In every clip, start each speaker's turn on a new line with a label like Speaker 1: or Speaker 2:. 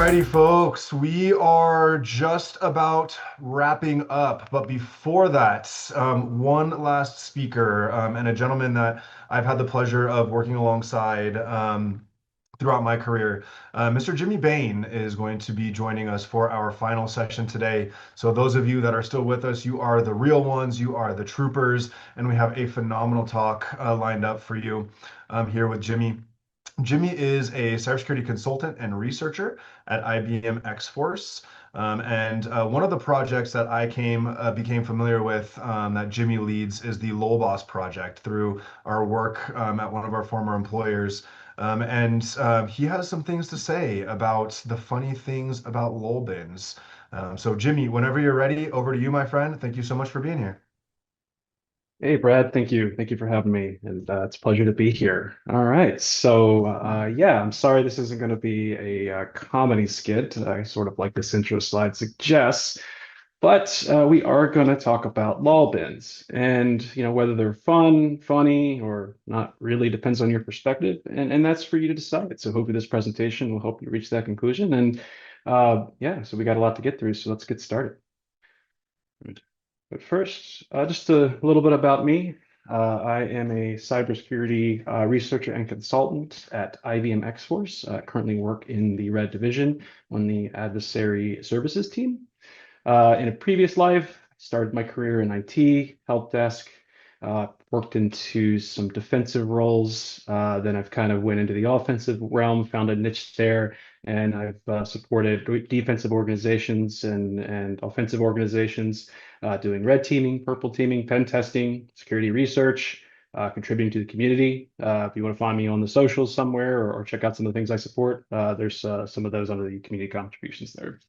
Speaker 1: righty, folks. We are just about wrapping up. But before that, one last speaker and a gentleman that I've had the pleasure of working alongside throughout my career. Mr. Jimmy Bayne is going to be joining us for our final session today. So, those of you that are still with us, you are the real ones, you are the troopers, and we have a phenomenal talk lined up for you here with Jimmy. Jimmy is a cybersecurity consultant and researcher at IBM X-Force. And one of the projects that I became familiar with that Jimmy leads is the LOLBOS project through our work at one of our former employers. And he has some things to say about the funny things about LOLBINs. So Jimmy, whenever you're ready, over to you, my friend. Thank you so much for being here.
Speaker 2: Hey, Brad, thank you. Thank you for having me. And it's a pleasure to be here. All right. Yeah, I'm sorry this isn't going to be a comedy skit, sort of like this intro slide suggests, but we are going to talk about law bins and, whether they're fun, funny, or not really depends on your perspective. And that's for you to decide. So hopefully this presentation will help you reach that conclusion. And yeah, so we got a lot to get through. So let's get started. But first, just a little bit about me. I am a cybersecurity researcher and consultant at IBM X-Force. Currently work in the Red Division on the adversary services team. In a previous life, I started my career in IT, help desk, worked into some defensive roles. Then I've kind of went into the offensive realm, found a niche there, and I've supported defensive organizations and offensive organizations, doing red teaming, purple teaming, pen testing, security research, contributing to the community. If you want to find me on the socials somewhere or check out some of the things I support, there's some of those under the community contributions there.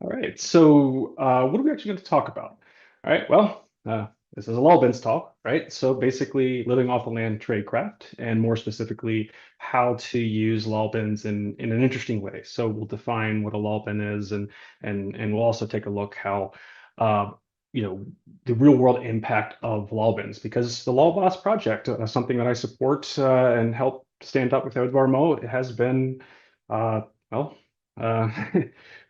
Speaker 2: All right. What are we actually going to talk about? All right. This is a LOLBINS talk, right? So basically, living off the land tradecraft, and more specifically, how to use LOLBINs in an interesting way. So we'll define what a LOLBIN is, and we'll also take a look how, uh, you know, the real world impact of LOLBINs, because the LOLBOS project, something that I support and help stand up with Odvar Mo, it has been, uh, well. Uh,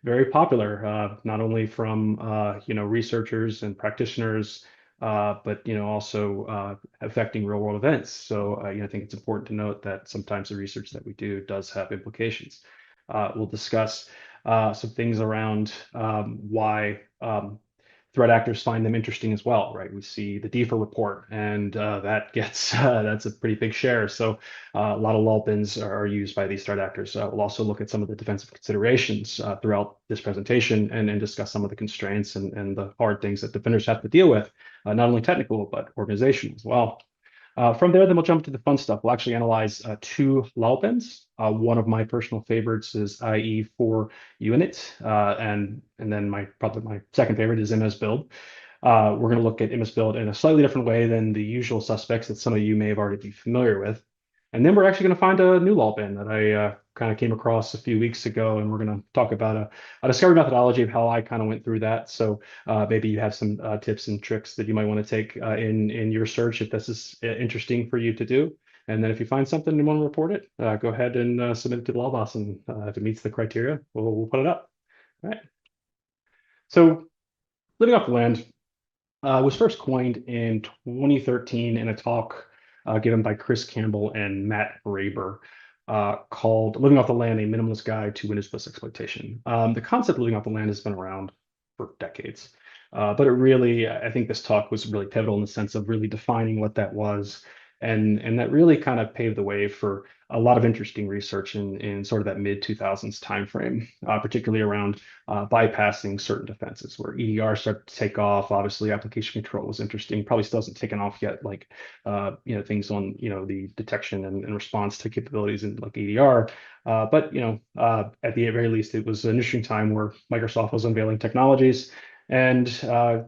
Speaker 2: very popular, not only from researchers and practitioners, but also affecting real world events. So I think it's important to note that sometimes the research that we do does have implications. We'll discuss some things around why threat actors find them interesting as well, right? We see the DEFA report, and that gets that's a pretty big share. So a lot of LOLBINs are used by these threat actors. We'll also look at some of the defensive considerations throughout this presentation, and discuss some of the constraints and the hard things that defenders have to deal with, not only technical but organizational as well. From there, then we'll jump to the fun stuff. We'll actually analyze two LOLBINs. One of my personal favorites is IE4 unit, and then probably my second favorite is MS Build. We're going to look at MS Build in a slightly different way than the usual suspects that some of you may have already be familiar with. And then we're actually going to find a new LOLBIN that I kind of came across a few weeks ago, and we're going to talk about a discovery methodology of how I kind of went through that. So maybe you have some tips and tricks that you might want to take in your search if this is interesting for you to do. And then if you find something and want to report it, go ahead and submit it to the law boss. And if it meets the criteria, we'll put it up. All right. So living off the land was first coined in 2013 in a talk given by Chris Campbell and Matt Graber, called Living Off the Land, A Minimalist Guide to Windows Plus Exploitation. The concept of living off the land has been around for decades. But it really, I think this talk was really pivotal in the sense of really defining what that was. And that really kind of paved the way for a lot of interesting research in sort of that mid 2000s timeframe, particularly around bypassing certain defenses where EDR started to take off. Obviously, application control was interesting. Probably still hasn't taken off yet, like things on the detection and response to capabilities in like EDR. But at the very least, it was an interesting time where Microsoft was unveiling technologies, and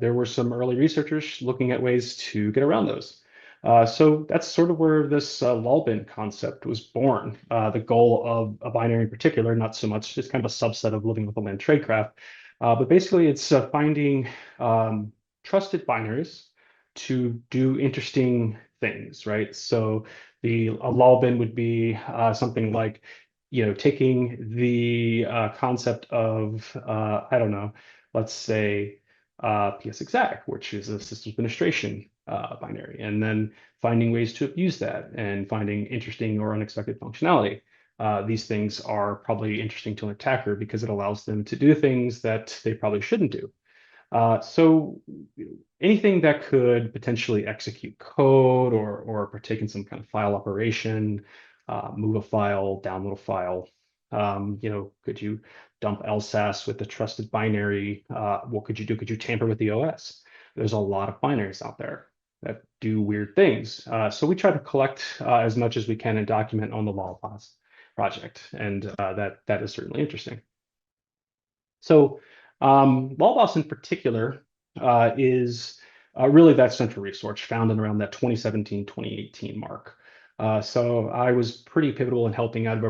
Speaker 2: there were some early researchers looking at ways to get around those. So that's sort of where this LOLBIN concept was born. The goal of a binary in particular, not so much, just kind of a subset of living with a land tradecraft. But basically, it's finding trusted binaries to do interesting things, right? So a LOLBIN would be something like taking the concept of, I don't know, let's say PSExec, which is a systems administration binary, and then finding ways to abuse that and finding interesting or unexpected functionality. These things are probably interesting to an attacker because it allows them to do things that they probably shouldn't do. So anything that could potentially execute code or partake in some kind of file operation, move a file, download a file. Could you dump LSAS with a trusted binary? What could you do? Could you tamper with the OS? There's a lot of binaries out there that do weird things. So we try to collect as much as we can and document on the LOLBINS project, and that is certainly interesting. So LOLBOS in particular is really that central resource found in around that 2017, 2018 mark. So I was pretty pivotal in helping out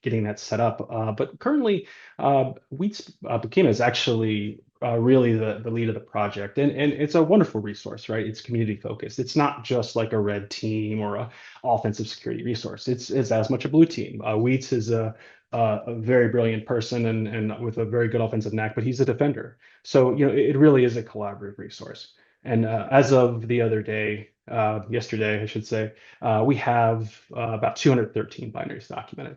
Speaker 2: getting that set up. But currently, Wheats Bukima is actually really the lead of the project. And it's a wonderful resource, right? It's community focused. It's not just like a red team or a offensive security resource. It's as much a blue team. Wheats is a very brilliant person and with a very good offensive knack, but he's a defender. So, it really is a collaborative resource. And as of the other day, yesterday, I should say, we have about 213 binaries documented.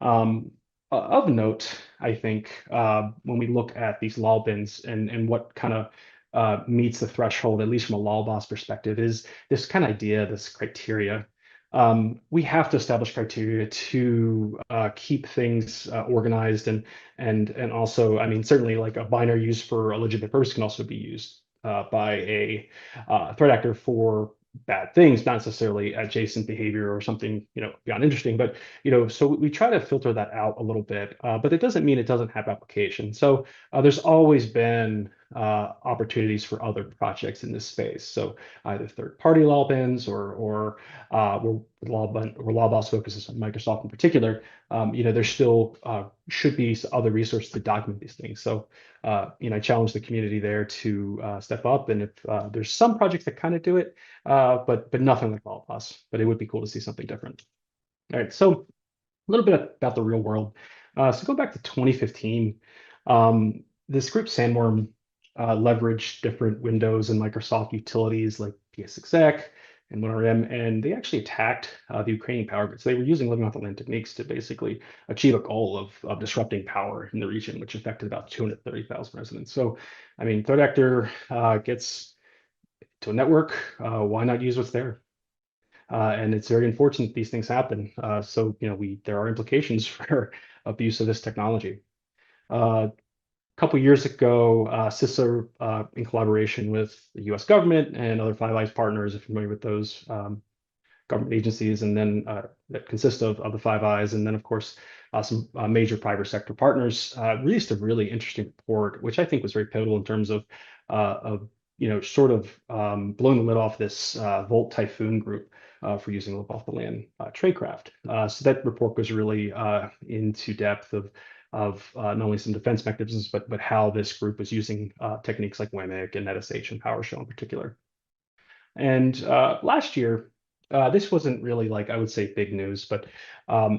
Speaker 2: Um, of note, I think, when we look at these LOLBINs and what kind of meets the threshold, at least from a LOLBOS perspective, is this kind of idea, this criteria. We have to establish criteria to keep things organized and also, I mean, certainly like a binary used for a legitimate purpose can also be used by a threat actor for bad things, not necessarily adjacent behavior or something, beyond interesting. But so we try to filter that out a little bit, but it doesn't mean it doesn't have application. So there's always been opportunities for other projects in this space. So either third-party LOLBINs or where LOLBOS focuses on Microsoft in particular. There still should be other resources to document these things. So I challenge the community there to step up. And if there's some projects that kind of do it, but nothing like LOLBOS. But it would be cool to see something different. All right, so a little bit about the real world. So go back to 2015. This group Sandworm leveraged different Windows and Microsoft utilities like PSExec and WinRM, and they actually attacked the Ukrainian power grid. So they were using living off the land techniques to basically achieve a goal of disrupting power in the region, which affected about 230,000 residents. So, I mean, threat actor gets to a network. Why not use what's there? And it's very unfortunate these things happen. So, there are implications for abuse of this technology. A couple years ago, CISA, in collaboration with the U.S. government and other Five Eyes partners, if you're familiar with those government agencies, and then that consist of the Five Eyes, and then of course some major private sector partners, released a really interesting report, which I think was very pivotal in terms of sort of blowing the lid off this Volt Typhoon group for using live off the land tradecraft. So that report goes really into depth of not only some defense mechanisms, but how this group was using techniques like WEMIC and NetSH and PowerShell in particular. And last year, this wasn't really like, I would say, big news, but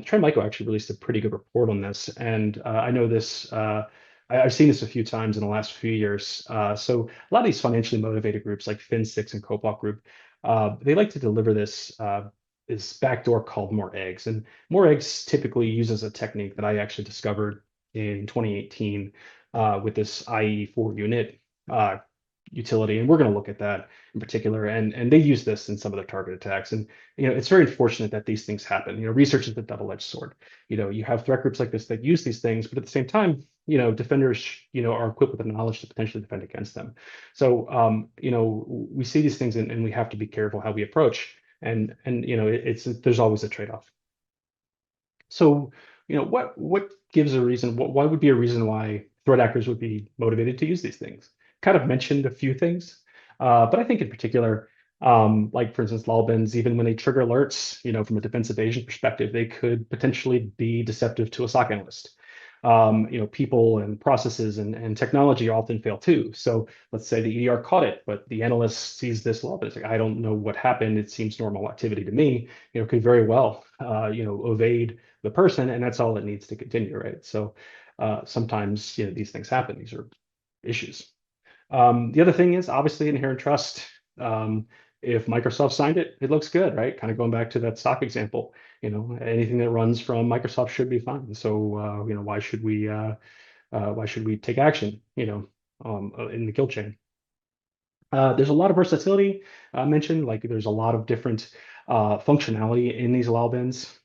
Speaker 2: Trend Micro actually released a pretty good report on this. And I know this, I've seen this a few times in the last few years. So a lot of these financially motivated groups like Fin6 and Copilot Group, they like to deliver this backdoor called More Eggs. And More Eggs typically uses a technique that I actually discovered in 2018 with this IE4 unit utility. And we're going to look at that in particular. And they use this in some of their target attacks. And it's very unfortunate that these things happen. Research is a double-edged sword. You have threat groups like this that use these things, but at the same time, defenders, are equipped with the knowledge to potentially defend against them. So, we see these things and we have to be careful how we approach. And there's always a trade-off. So, what gives a reason? Why would be a reason why threat actors would be motivated to use these things? Kind of mentioned a few things, but I think in particular, like for instance, LOLBINs, even when they trigger alerts, from a defense evasion perspective, they could potentially be deceptive to a SOC analyst. People and processes and technology often fail too. So let's say the EDR caught it, but the analyst sees this law, but it's like, I don't know what happened. It seems normal activity to me. Could very well, evade the person, and that's all it needs to continue, right? So sometimes, these things happen. These are issues. The other thing is obviously inherent trust. Um, if Microsoft signed it, it looks good, right? Kind of going back to that stock example, anything that runs from Microsoft should be fine. So, why should we take action, in the kill chain? There's a lot of versatility mentioned, like there's a lot of different functionality in these LOLBINs.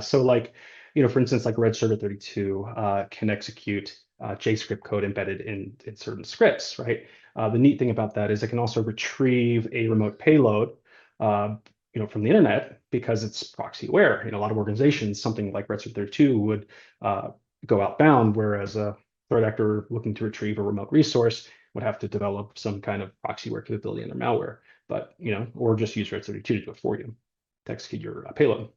Speaker 2: So like, for instance, like Red Server 32 can execute JavaScript code embedded in certain scripts, right? The neat thing about that is it can also retrieve a remote payload, uh, from the internet because it's proxy aware. A lot of organizations, something like Red Server 32 would go outbound, whereas a threat actor looking to retrieve a remote resource would have to develop some kind of proxyware capability in their malware, but or just use Red32 to do it for you to execute your payload.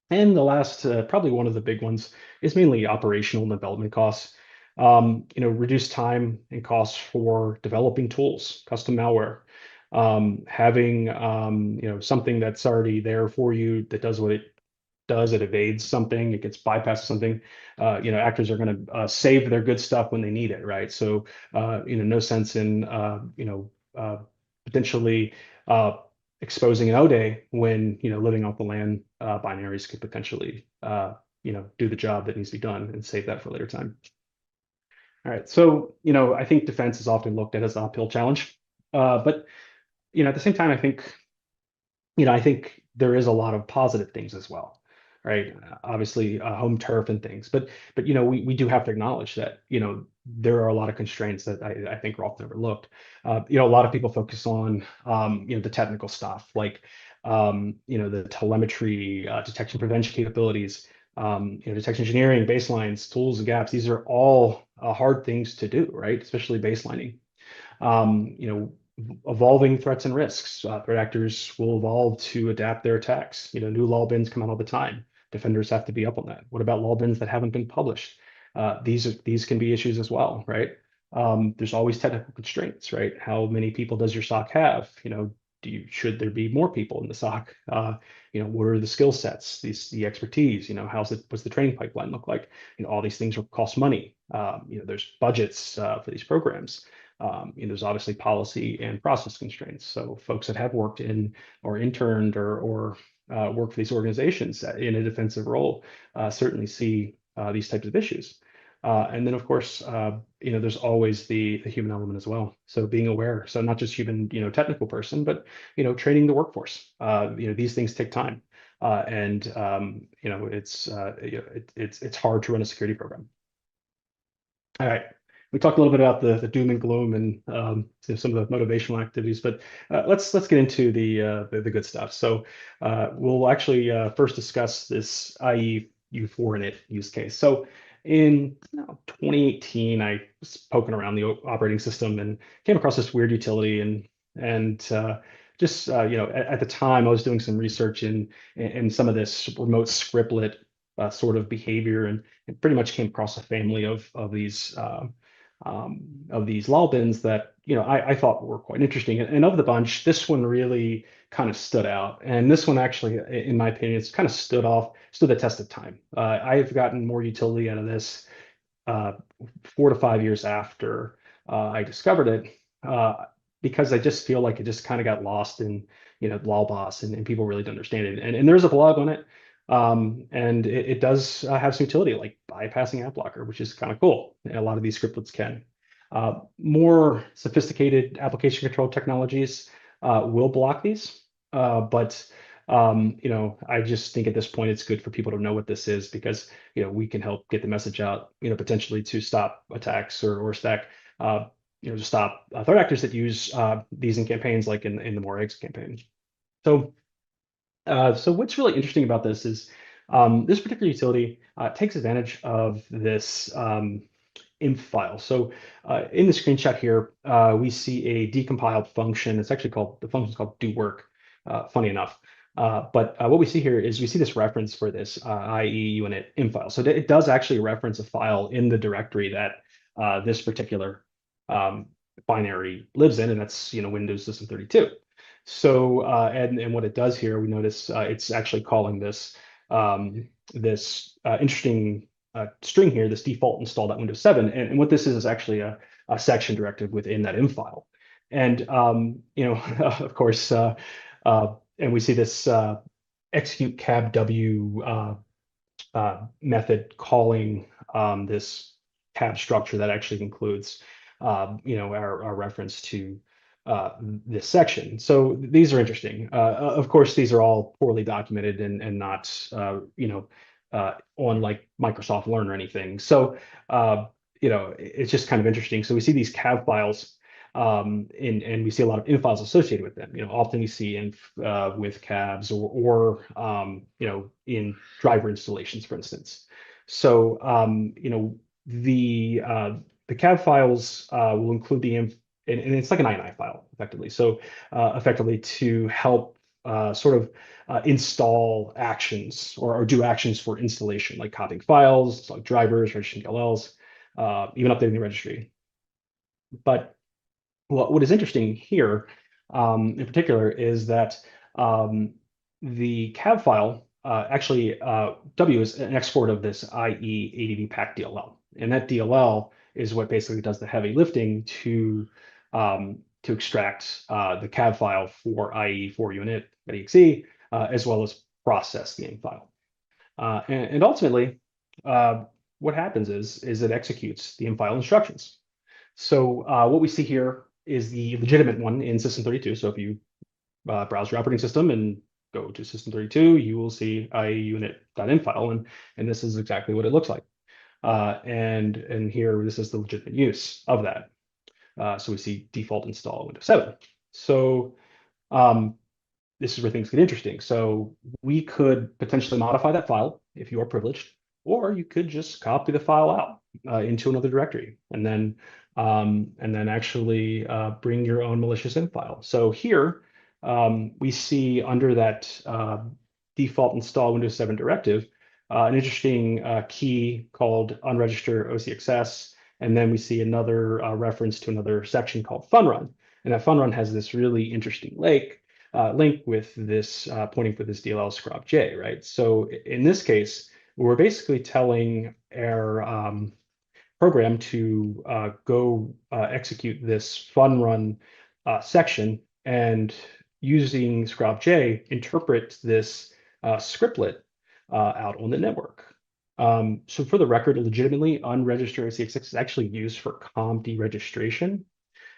Speaker 2: And the last, probably one of the big ones, is mainly operational and development costs. Reduce time and costs for developing tools, custom malware, having something that's already there for you that does what it does, it evades something, it gets bypassed something. Actors are going to save their good stuff when they need it, right? So, no sense in potentially uh, exposing an O-day when living off the land binaries could potentially do the job that needs to be done and save that for later time. All right, so I think defense is often looked at as an uphill challenge, but at the same time, I think there is a lot of positive things as well, right? Obviously, home turf and things, but we do have to acknowledge that there are a lot of constraints that I think are often overlooked. A lot of people focus on the technical stuff, like the telemetry, detection prevention capabilities, detection engineering, baselines, tools and gaps. These are all hard things to do, right? Especially baselining. um, you know, Evolving threats and risks. Threat actors will evolve to adapt their attacks. New law bins come out all the time. Defenders have to be up on that. What about law bins that haven't been published? These can be issues as well, right? There's always technical constraints, right? How many people does your SOC have? Should there be more people in the SOC? What are the skill sets, the expertise? What's the training pipeline look like? All these things will cost money. There's budgets for these programs. There's obviously policy and process constraints. So folks that have worked in or interned or worked for these organizations in a defensive role certainly see these types of issues. And then, of course, there's always the human element as well. So being aware, so not just human, technical person, but training the workforce. These things take time, and it's hard to run a security program. All right. We talked a little bit about the doom and gloom and some of the motivational activities, but let's get into the good stuff. So we'll actually first discuss this IE 4 init use case. So in 2018, I was poking around the operating system and came across this weird utility and just at the time I was doing some research in some of this remote scriptlet sort of behavior and pretty much came across a family of these LOLBINs that I thought were quite interesting. And of the bunch, this one really kind of stood out. And this one actually, in my opinion, it's kind of stood the test of time. I've gotten more utility out of this 4 to 5 years after I discovered it, because I just feel like it just kind of got lost in LOLBOS and people really don't understand it. And there's a blog on it. And it does have some utility like bypassing ad blocker, which is kind of cool. And a lot of these scriptlets can. More sophisticated application control technologies will block these, but I just think at this point it's good for people to know what this is because we can help get the message out, potentially to stop attacks or stack, to stop threat actors that use these in campaigns like in the More Eggs campaign. So what's really interesting about this is this particular utility takes advantage of this inf file. So in the screenshot here, we see a decompiled function. It's actually the function is called do work, funny enough. But what we see here is we see this reference for this IE unit in file. So it does actually reference a file in the directory that this particular um, binary lives in, and that's Windows System 32. So and what it does here, we notice it's actually calling this interesting string here, this default install.windows 7, and what this is actually a section directive within that in file. And of course, and we see this execute cab w method calling this cab structure that actually includes our reference to this section. So these are interesting. Of course, these are all poorly documented and not on like Microsoft Learn or anything. So it's just kind of interesting. So we see these cab files and we see a lot of inf files associated with them. Often you see inf with cabs or in driver installations, for instance. So the cab files will include the inf, and it's like an INI file effectively. So effectively to help sort of install actions or do actions for installation, like copying files, like drivers, registering DLLs, even updating the registry. But what is interesting here, in particular, is that um, the cab file actually W is an export of this IE ADB pack DLL, and that DLL is what basically does the heavy lifting to extract the cab file for IE4 unit.exe as well as process the INC file. And ultimately, what happens is it executes the INC file instructions. So what we see here is the legitimate one in System 32. So if you browse your operating system and go to System 32, you will see IEunit.inf file, and this is exactly what it looks like. And here, this is the legitimate use of that. So we see default install Windows 7. So um, this is where things get interesting. So we could potentially modify that file if you are privileged, or you could just copy the file out into another directory and then actually bring your own malicious inf file. So here we see under that default install Windows 7 directive an interesting key called unregister OCXS, and then we see another reference to another section called fun run. And that fun run has this really interesting link with this pointing for this DLL scrub J, right? So in this case, we're basically telling our program to go execute this fun run section and using scrub J, interpret this scriptlet out on the network. So for the record, legitimately, unregistered OCXX is actually used for COM deregistration.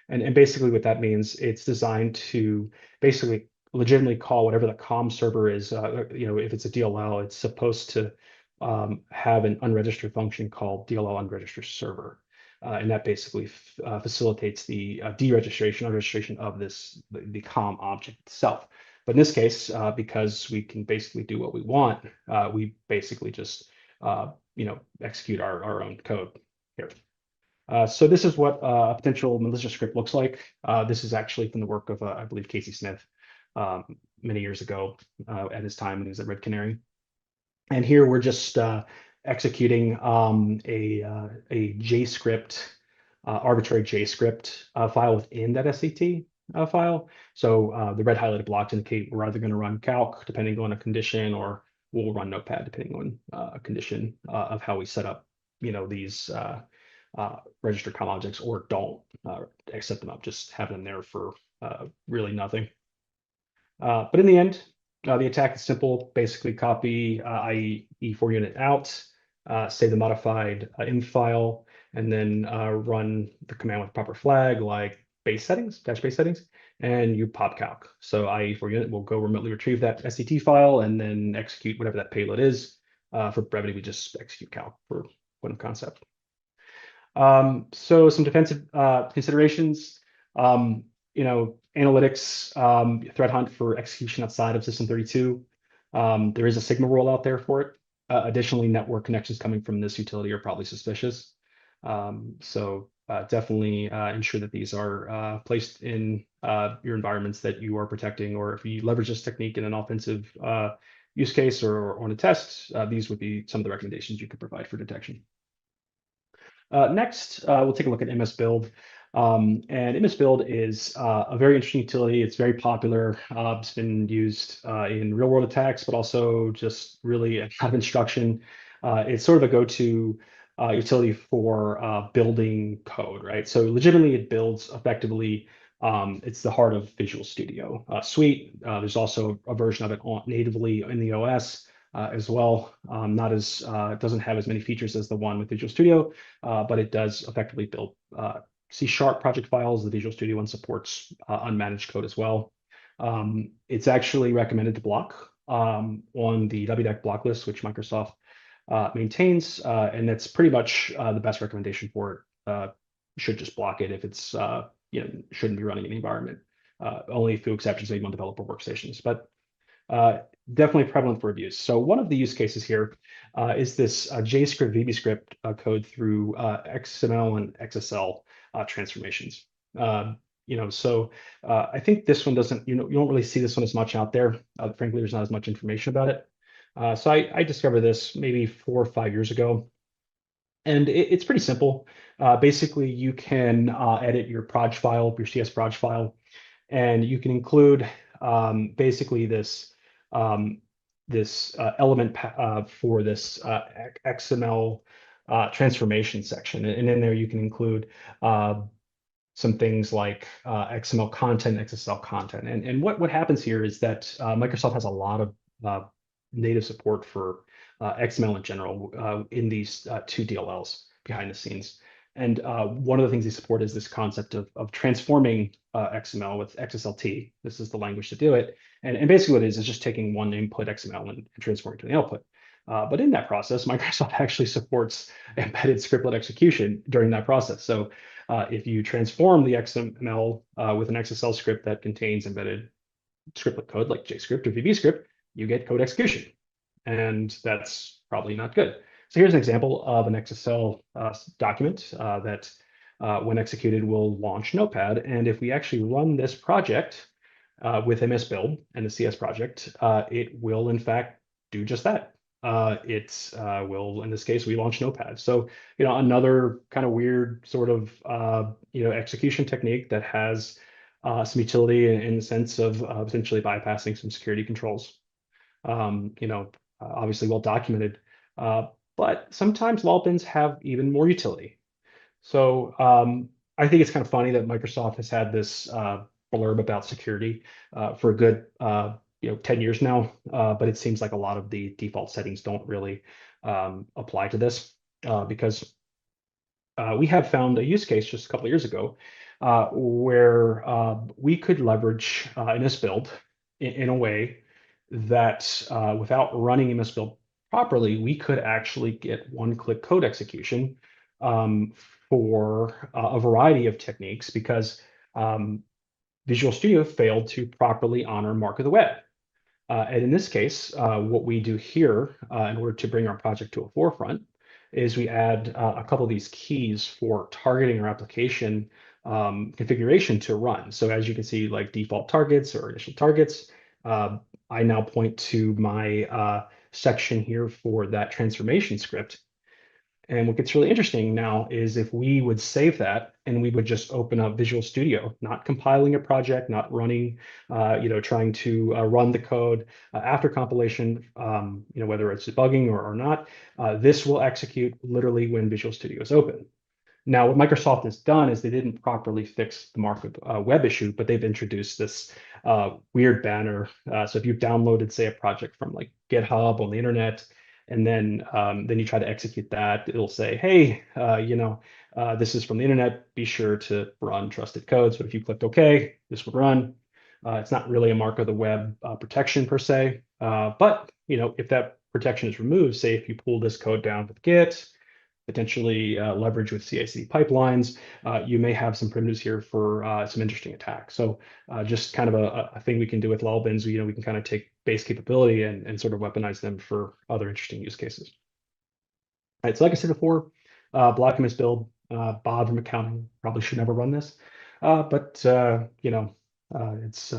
Speaker 2: And basically what that means, it's designed to basically legitimately call whatever the COM server is. If it's a DLL, it's supposed to have an unregistered function called DLL unregistered server. And that basically facilitates the unregistration of the COM object itself. But in this case, because we can basically do what we want, we basically just execute our own code here. So this is what a potential malicious script looks like. This is actually from the work of, I believe, Casey Smith many years ago at his time when he was at Red Canary. And here we're just executing a JScript, arbitrary JScript file within that SCT file. So the red highlighted blocks indicate we're either going to run calc depending on a condition, or we'll run notepad depending on a condition of how we set up, these register COM objects, or don't accept them up, just have them there for really nothing. But in the end, the attack is simple. Basically copy IE4 unit out, save the modified inf file, and then run the command with proper flag like base settings, dash base settings, and you pop calc. So IE4 unit will go remotely retrieve that SCT file and then execute whatever that payload is. For brevity, we just execute calc for point of concept. So some defensive considerations, analytics, threat hunt for execution outside of System 32. There is a Sigma rule out there for it. Additionally, network connections coming from this utility are probably suspicious. So definitely ensure that these are placed in your environments that you are protecting, or if you leverage this technique in an offensive use case or on a test, these would be some of the recommendations you could provide for detection. Next, we'll take a look at MS Build. And MS Build is a very interesting utility. It's very popular. It's been used in real world attacks, but also just really out of instruction. It's sort of a go-to utility for building code, right? So legitimately, it builds effectively. It's the heart of Visual Studio Suite. There's also a version of it natively in the OS as well. Not as it doesn't have as many features as the one with Visual Studio, but it does effectively build C# project files. The Visual Studio one supports unmanaged code as well. It's actually recommended to block on the WDEC block list, which Microsoft maintains, and that's pretty much the best recommendation for it. You should just block it if it's shouldn't be running in the environment. Only a few exceptions, maybe on developer workstations, but definitely prevalent for abuse. So one of the use cases here is this JScript VBScript code through XML and XSL transformations. So I think this one doesn't, you don't really see this one as much out there. Frankly, there's not as much information about it. So I discovered this maybe 4 or 5 years ago, and it's pretty simple. Basically, you can edit your proj file, your CS proj file, and you can include basically um, this element for this XML transformation section. And in there, you can include some things like XML content, XSL content. And what happens here is that Microsoft has a lot of native support for XML in general in these two DLLs behind the scenes. And one of the things they support is this concept of transforming XML with XSLT. This is the language to do it. And basically what it is just taking one input XML and transforming it to the output. But in that process, Microsoft actually supports embedded scriptlet execution during that process. So if you transform the XML with an XSL script that contains embedded scriptlet code like JScript or VBScript, you get code execution. And that's probably not good. So here's an example of an XSL document that when executed will launch Notepad. And if we actually run this project with MS Build and the CS project, it will in fact do just that. It will, in this case, we launch Notepad. So, another kind of weird sort of, execution technique that has some utility in the sense of essentially bypassing some security controls. Obviously well documented, but sometimes LOLBINs have even more utility. So I think it's kind of funny that Microsoft has had this blurb about security for a good 10 years now, but it seems like a lot of the default settings don't really apply to this because we have found a use case just a couple of years ago where we could leverage MS Build in a way that without running MS Build properly, we could actually get one-click code execution for a variety of techniques because Visual Studio failed to properly honor mark of the web. And in this case, what we do here in order to bring our project to a forefront is we add a couple of these keys for targeting our application configuration to run. So as you can see, like default targets or initial targets, I now point to my section here for that transformation script. And what gets really interesting now is if we would save that and we would just open up Visual Studio, not compiling a project, not running, trying to run the code after compilation, whether it's debugging or not, this will execute literally when Visual Studio is open. Now, what Microsoft has done is they didn't properly fix the markup web issue, but they've introduced this weird banner. So if you've downloaded, say, a project from like GitHub on the internet, and then you try to execute that, it'll say, hey, this is from the internet. Be sure to run trusted code. So if you clicked OK, this would run. It's not really a mark of the web protection per se, but if that protection is removed, say if you pull this code down with Git, potentially leverage with CI/CD pipelines, you may have some primitives here for some interesting attacks. So just kind of a thing we can do with LOLBINs, we can kind of take base capability and sort of weaponize them for other interesting use cases. All right, so like I said before, block MS Build Bob from accounting probably should never run this. But it's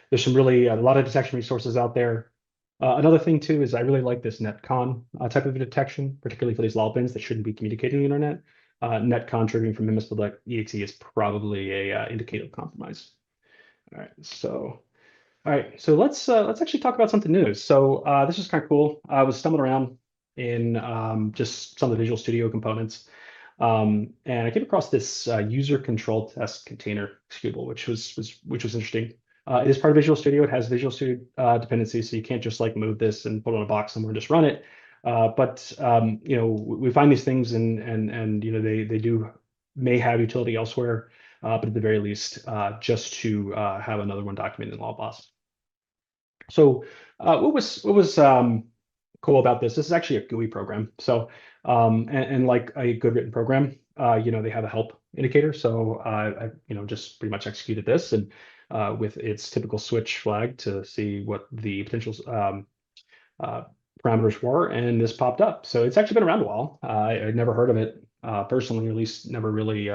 Speaker 2: there's some really a lot of detection resources out there. Another thing too is I really like this netcon type of detection, particularly for these LOLBINs that shouldn't be communicating on the internet. Netcon triggering from MSBL.exe is probably a indicator of compromise. All right, so let's actually talk about something new. So this is kind of cool. I was stumbling around in just some of the Visual Studio components, and I came across this user control test container executable, which was interesting. It is part of Visual Studio. It has Visual Studio dependencies, so you can't just like move this and put it on a box somewhere and just run it. But we find these things, and they do may have utility elsewhere, but at the very least, just to have another one documented in LawBoss. So what was cool about this? This is actually a GUI program. So and like a good written program, they have a help indicator. So I just pretty much executed this and with its typical switch flag to see what the potential uh, parameters were, and this popped up. So it's actually been around a while. I'd never heard of it personally, or at least never really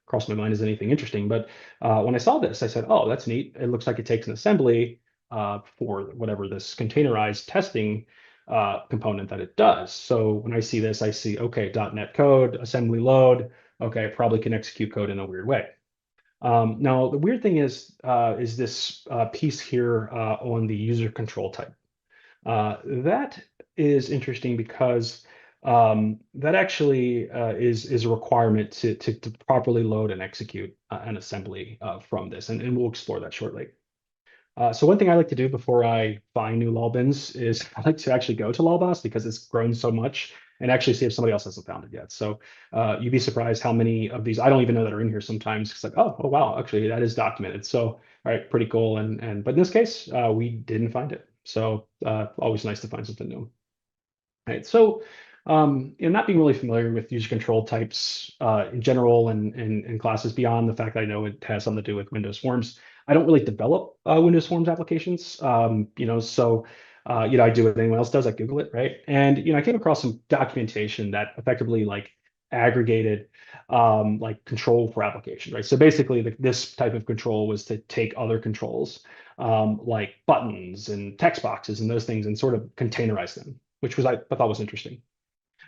Speaker 2: crossed my mind as anything interesting. But when I saw this, I said, "Oh, that's neat. It looks like it takes an assembly for whatever this containerized testing component that it does." So when I see this, I see, okay, .NET code, assembly load. Okay, I probably can execute code in a weird way. Now, the weird thing is this piece here on the user control type. That is interesting because that actually is a requirement to properly load and execute an assembly from this, and we'll explore that shortly. So one thing I like to do before I find new LOLBINs is I like to actually go to LOLBOS because it's grown so much and actually see if somebody else hasn't found it yet. So you'd be surprised how many of these I don't even know that are in here sometimes. It's like, oh wow, actually that is documented. So all right, pretty cool. And but in this case, we didn't find it. So always nice to find something new. Right. So, not being really familiar with user control types in general and classes beyond the fact that I know it has something to do with Windows Forms. I don't really develop Windows Forms applications. I do what anyone else does. I Google it, right? And I came across some documentation that effectively like aggregated like control for application, right? So basically, this type of control was to take other controls like buttons and text boxes and those things and sort of containerize them, which I thought was interesting.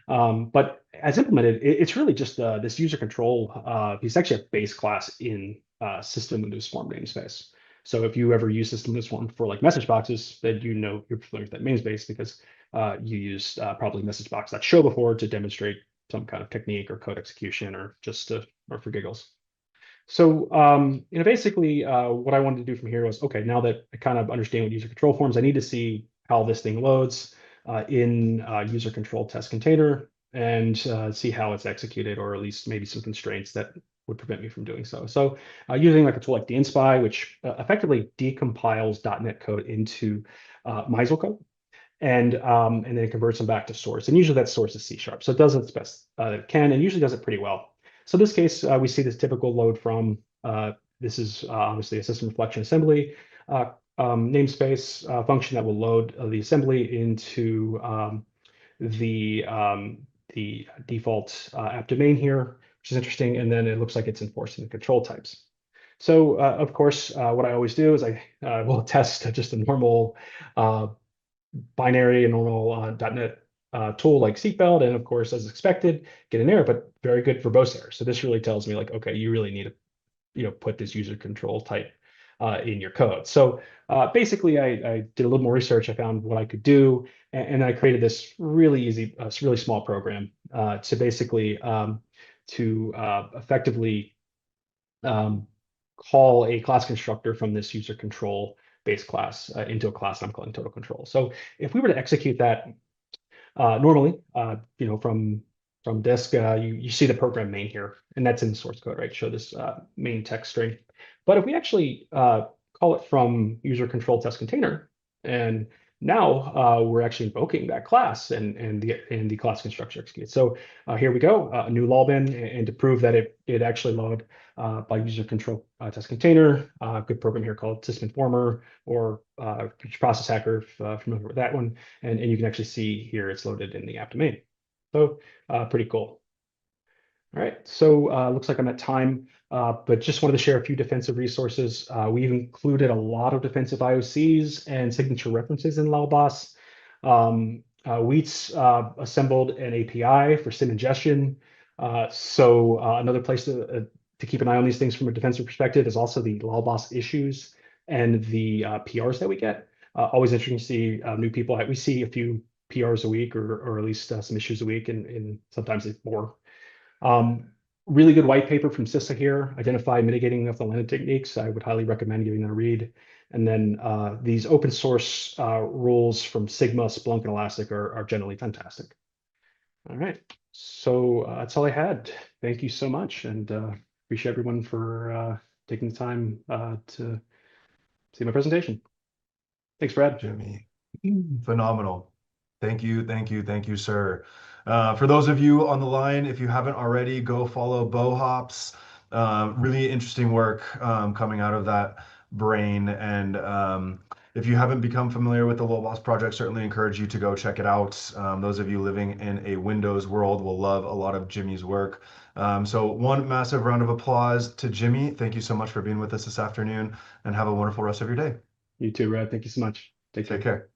Speaker 2: But as implemented, it's really just this user control piece, actually a base class in system Windows Form namespace. So if you ever use system Windows Form for like message boxes, then you're familiar with that namespace because you used probably message box.show before to demonstrate some kind of technique or code execution or or for giggles. So, basically, what I wanted to do from here was, okay, now that I kind of understand what user control forms, I need to see how this thing loads in user control test container and see how it's executed, or at least maybe some constraints that would prevent me from doing so. So, using like a tool like dnspy, which effectively decompiles .NET code into MySQL code and then it converts them back to source. And usually that source is C sharp. So it does its best that it can and usually does it pretty well. So in this case, we see this typical load from this is obviously a system reflection assembly namespace function that will load the assembly into the default app domain here, which is interesting. And then it looks like it's enforcing the control types. So of course, what I always do is I will test just a normal binary and normal .NET tool like seatbelt, and of course, as expected, get an error, but very good verbose error. So this really tells me like, okay, you really need to put this user control type in your code. So basically, I did a little more research. I found what I could do, and I created this really easy, really small program to basically effectively um, call a class constructor from this user control base class into a class I'm calling total control. So if we were to execute that normally, from disk, you see the program main here, and that's in the source code, right? Show this main text string. But if we actually call it from user control test container, and now we're actually invoking that class and the class constructor executes. So here we go, a new lolbin, and to prove that it actually load by user control test container, good program here called System Informer or Process Hacker, if familiar with that one. And you can actually see here it's loaded in the app domain. So pretty cool. All right, so looks like I'm at time, but just wanted to share a few defensive resources. We've included a lot of defensive IOCs and signature references in LOLBOS. Wheats assembled an API for SIM ingestion. Another place to keep an eye on these things from a defensive perspective is also the LOLBOS issues and the PRs that we get. Always interesting to see new people. We see a few PRs a week, or at least some issues a week, and sometimes it's more. Um, Really good white paper from CISA here, identify mitigating of the landing techniques. I would highly recommend giving that a read. And then these open source rules from Sigma, Splunk, and Elastic are generally fantastic. All right, so that's all I had. Thank you so much, and appreciate everyone for taking the time to see my presentation. Thanks, Brad.
Speaker 1: Jimmy. Phenomenal. Thank you, thank you, thank you, sir. For those of you on the line, if you haven't already, go follow Bohops. Really interesting work coming out of that brain. And if you haven't become familiar with the Lobos project, certainly encourage you to go check it out. Those of you living in a Windows world will love a lot of Jimmy's work. So one massive round of applause to Jimmy. Thank you so much for being with us this afternoon, and have a wonderful rest of your day.
Speaker 2: You too, Brad. Thank you so much. Take
Speaker 1: Take
Speaker 2: care.
Speaker 1: care.